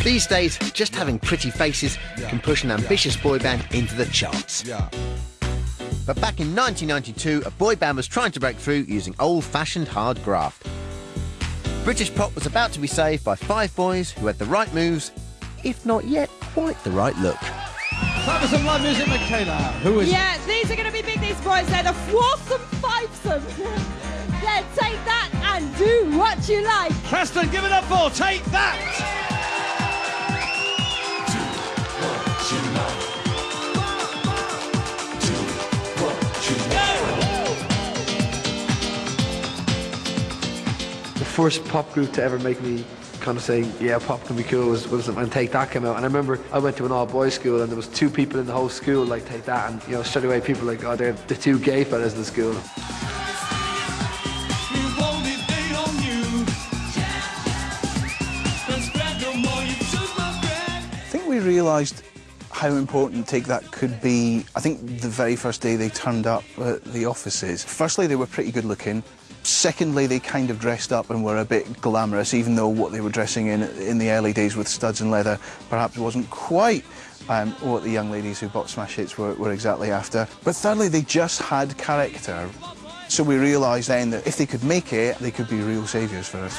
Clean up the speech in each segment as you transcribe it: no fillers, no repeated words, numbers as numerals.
These days, just having pretty faces can push an ambitious boy band into the charts. But back in 1992, a boy band was trying to break through using old-fashioned hard graft. British pop was about to be saved by 5 boys who had the right moves, if not yet quite the right look. Time for some live music, Michaela. Who is Yeah, these are going to be big, these boys. They're the foursome, fivesome. Yeah, take that and do what you like. Preston, give it up for Take That! Do what you like. Do what you like. The first pop group to ever make me kind of say, yeah, pop can be cool was when Take That came out. And I remember I went to an all-boys school and there was 2 people in the whole school like Take That, and you know, straight away people were like, oh, they're the 2 gay fellas in the school. I think we realised how important Take That could be. I think the very first day they turned up at the offices, firstly they were pretty good looking. Secondly, they kind of dressed up and were a bit glamorous, even though what they were dressing in the early days with studs and leather perhaps wasn't quite what the young ladies who bought Smash Hits were exactly after. But thirdly, they just had character. So we realised then that if they could make it, they could be real saviours for us.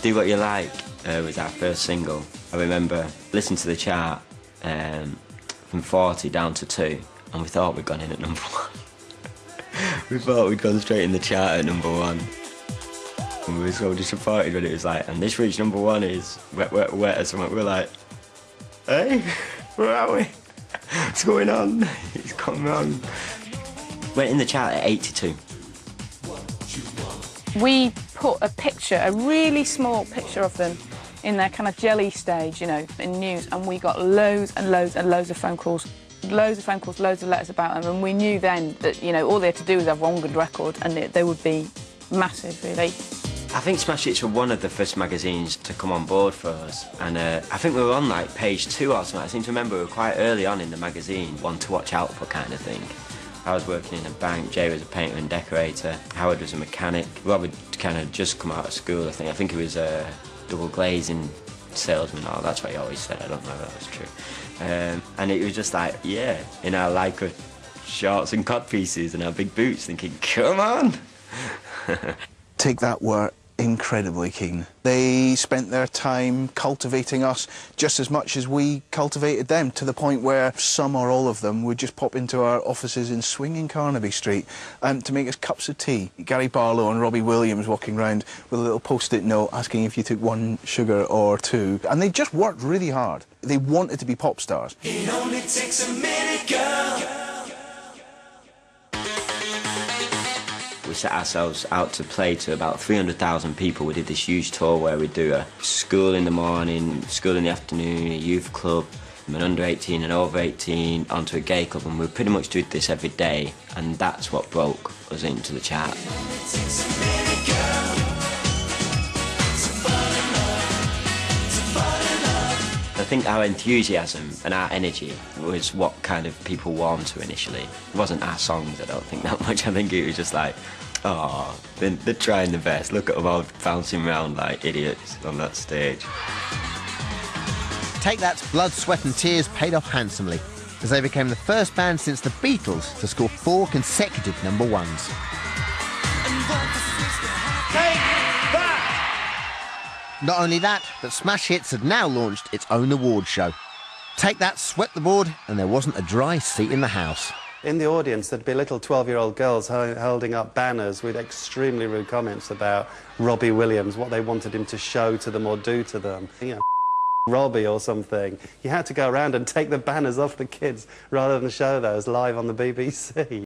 Do What You Like was our first single. I remember listening to the chart from 40 down to 2, and we thought we'd gone in at number 1. We thought we'd gone straight in the chart at number 1. And we were so disappointed when it was like, and this reached number 1 is Wet, Wet, Wet or something. We were like, hey, where are we? What's going on? It's coming on. Went in the chart at 82. We put a picture, a really small picture of them in their kind of jelly stage, you know, in news, and we got loads and loads and loads of phone calls, loads of letters about them, and we knew then that, you know, all they had to do was have one good record and they would be massive, really. I think Smash Hits were one of the first magazines to come on board for us, and I think we were on like page 2 or something. I seem to remember we were quite early on in the magazine, one to watch out for kind of thing. I was working in a bank, Jay was a painter and decorator, Howard was a mechanic, Rob had kind of just come out of school, I think he was a double glazing salesman, or that's what he always said, I don't know if that was true. And it was just like, yeah, in our Leica shorts and codpieces and our big boots, thinking, come on! Take That were incredibly keen. They spent their time cultivating us just as much as we cultivated them, to the point where some or all of them would just pop into our offices in swinging Carnaby Street to make us cups of tea. Gary Barlow and Robbie Williams walking around with a little post-it note asking if you took 1 sugar or 2. And they just worked really hard. They wanted to be pop stars. It only takes a minute, girl. We set ourselves out to play to about 300,000 people. We did this huge tour where we'd do a school in the morning, school in the afternoon, a youth club, an under 18 and over 18, onto a gay club, and we pretty much did this every day, and that's what broke us into the chart. I think our enthusiasm and our energy was what kind of people warmed to initially. It wasn't our songs, I don't think, that much. I think it was just like, oh, they're trying their best. Look at them all bouncing around like idiots on that stage. Take That's blood, sweat and tears paid off handsomely, as they became the first band since the Beatles to score 4 consecutive #1s. Take That! Not only that, but Smash Hits had now launched its own award show. Take That swept the board, and there wasn't a dry seat in the house. In the audience, there'd be little 12-year-old girls holding up banners with extremely rude comments about Robbie Williams, what they wanted him to show to them or do to them. You know, Robbie or something. You had to go around and take the banners off the kids rather than show those live on the BBC.